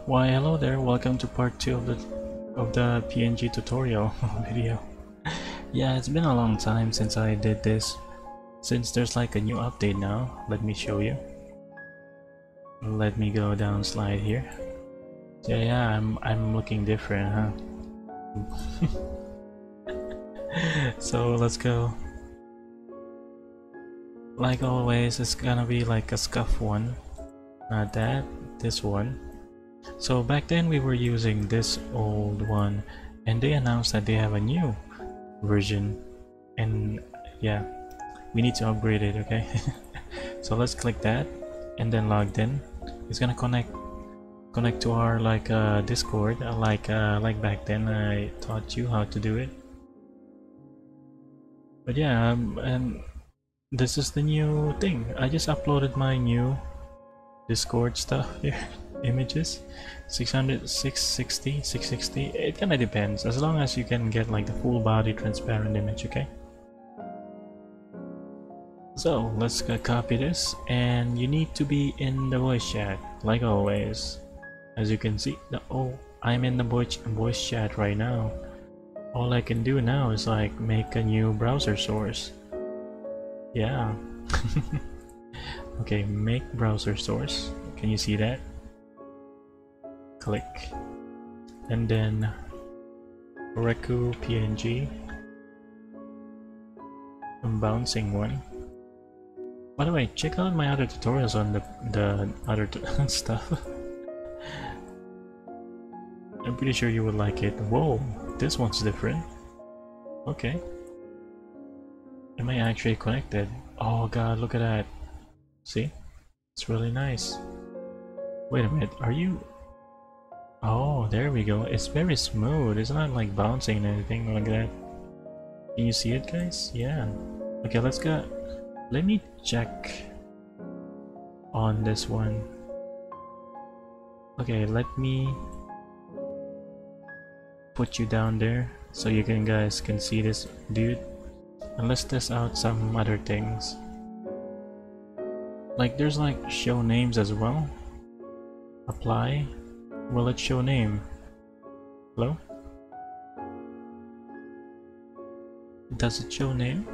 Why hello there, welcome to part 2 of the PNG tutorial video. Yeah, it's been a long time since I did this. Since there's like a new update now, let me show you. Let me go down slide here. So yeah, I'm looking different, huh? So let's go. Like always, it's gonna be like a scuff one. Not that, this one. So back then we were using this old one and they announced that they have a new version, and yeah, we need to upgrade it, okay? So let's click that and then logged in. It's gonna connect to our Discord, like back then I taught you how to do it. But yeah, and this is the new thing. I just uploaded my new Discord stuff here. Images 600, 660, 660. It kind of depends, as long as you can get like the full body transparent image, okay? So let's copy this, and you need to be in the voice chat like always. As you can see, I'm in the voice chat right now. All I can do now is like make a new browser source. Yeah. Okay, make browser source. Can you see that? Click, and then Areku PNG. I'm bouncing one. By the way, check out my other tutorials on the other stuff. I'm pretty sure you would like it. Whoa, this one's different. Okay. Am I actually connected? Oh god, look at that. See? It's really nice. Wait a minute, are you... Oh, there we go. It's very smooth. It's not like bouncing or anything like that. Can you see it, guys? Yeah. Okay, let's go. Let me check on this one. Okay, let me put you down there so you guys can see this dude. And let's test out some other things. Like there's like show names as well. Apply. Will it show name? Hello? Does it show name?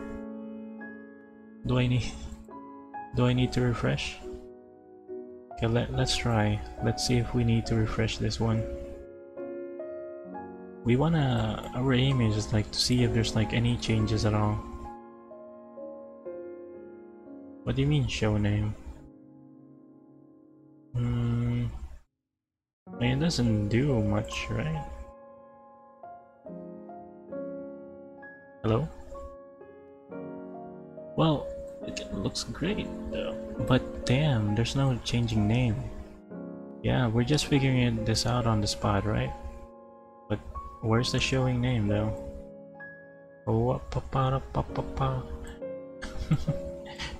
Do I need to refresh? Okay, let's try. Let's see if we need to refresh this one. We wanna, our aim is like to see if there's like any changes at all. What do you mean show name? I mean, it doesn't do much, right? Hello? Well, it looks great though. But damn, there's no changing name. Yeah, we're just figuring this out on the spot, right? But where's the showing name though? Oh,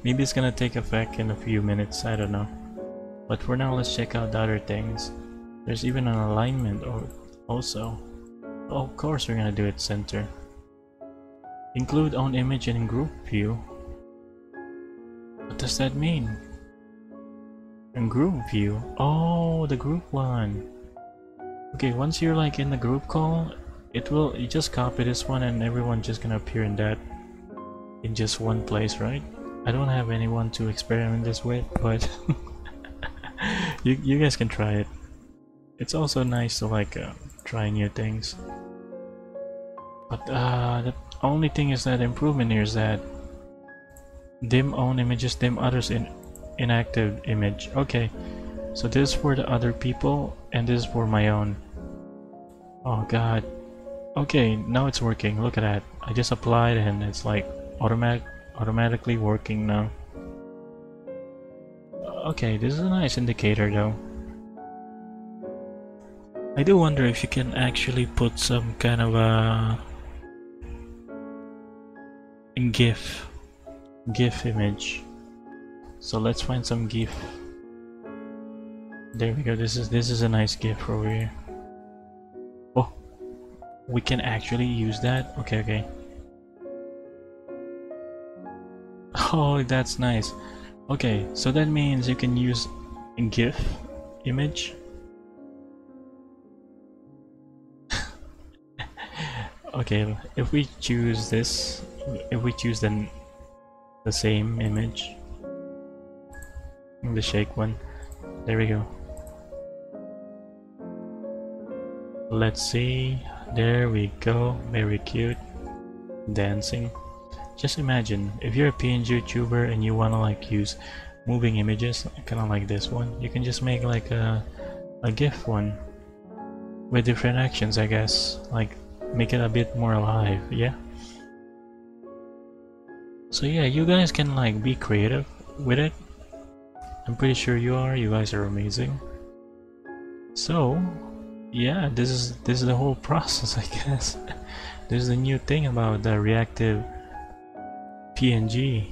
maybe it's gonna take effect in a few minutes, I don't know. But for now, let's check out the other things. There's even an alignment also. Oh, of course we're gonna do it center. Include own image in group view. What does that mean? In group view? Oh, the group one. Okay, once you're like in the group call, you just copy this one and everyone just gonna appear in that in just one place, right? I don't have anyone to experiment this with, but you guys can try it. It's also nice to like try new things. But the only thing is that improvement here is that dim own images, dim others in inactive image. Okay, so this is for the other people and this is for my own. Oh god. Okay, now it's working. Look at that. I just applied and it's like automatically working now. Okay, this is a nice indicator though. I do wonder if you can actually put some kind of a GIF image. So let's find some GIF. There we go. This is a nice GIF over here. Oh, we can actually use that. Okay. Oh, that's nice. Okay, so that means you can use a GIF image Okay, if we choose this, if we choose the same image, the shake one, there we go. Let's see, there we go, very cute, dancing. Just imagine if you're a PNG tuber and you wanna like use moving images, kind of like this one, you can just make like a GIF one with different actions, I guess, like make it a bit more alive. Yeah, so yeah, you guys can like be creative with it. I'm pretty sure you are. You guys are amazing. So yeah, this is the whole process, I guess. This is the new thing about the reactive PNG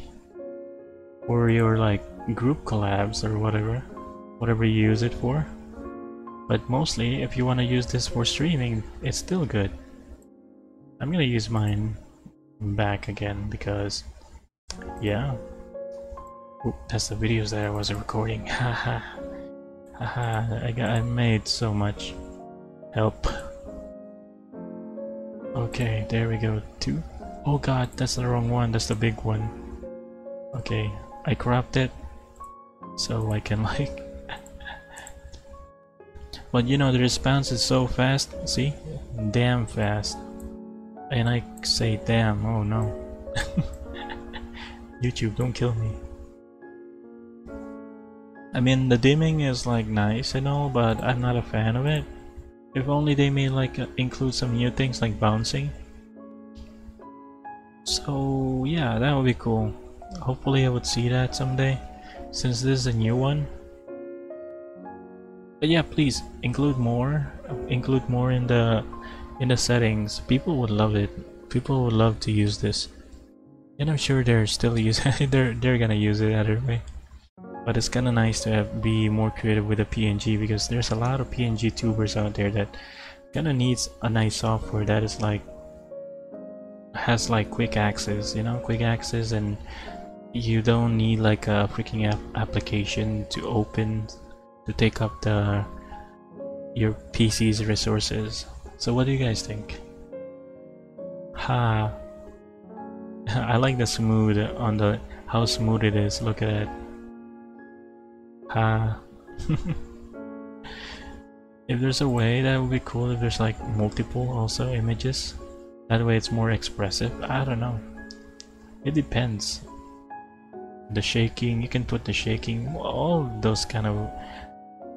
or your like group collabs or whatever you use it for. But mostly if you want to use this for streaming, it's still good. I'm gonna use mine back again because yeah. Oop, that's the videos that I was recording. Haha. Haha, I made so much. Help. Okay, there we go. 2. Oh god, that's the wrong one. That's the big one. Okay, I cropped it so I can like but you know the response is so fast. See, damn fast. And I say damn. Oh no. YouTube, don't kill me. I mean, the dimming is like nice and all, but I'm not a fan of it. If only they may like include some new things like bouncing. So yeah, that would be cool. Hopefully I would see that someday, since this is a new one. But yeah, please include more in the settings. People would love it. People would love to use this, and I'm sure they're still using they're gonna use it either way. But it's kind of nice to be more creative with the PNG, because there's a lot of PNG tubers out there that kind of needs a nice software that is like has like quick access, you know, quick access, and you don't need like a freaking application to open to take up your PC's resources. So what do you guys think? Ha! I like the smooth on the how smooth it is. Look at it. Ha! If there's a way, that would be cool. If there's like multiple also images, that way it's more expressive. I don't know. It depends. The shaking, you can put the shaking, all those kind of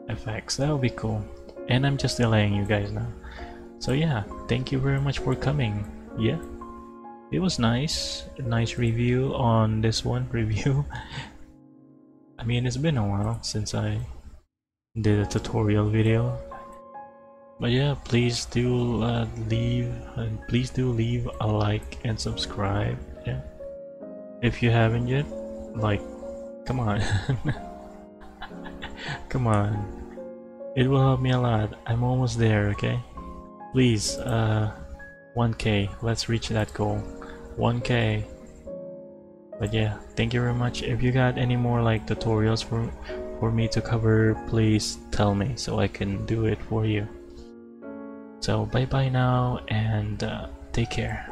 effects. That would be cool. And I'm just delaying you guys now. So yeah, thank you very much for coming. Yeah, it was nice. A nice review on this one. Review. I mean, it's been a while since I did a tutorial video. But yeah, please do leave a like and subscribe. Yeah, if you haven't yet, like, come on. Come on, it will help me a lot. I'm almost there. Okay, please, 1K, let's reach that goal. 1K. But yeah, thank you very much. If you got any more like tutorials for me to cover, please tell me so I can do it for you. So bye bye now, and take care.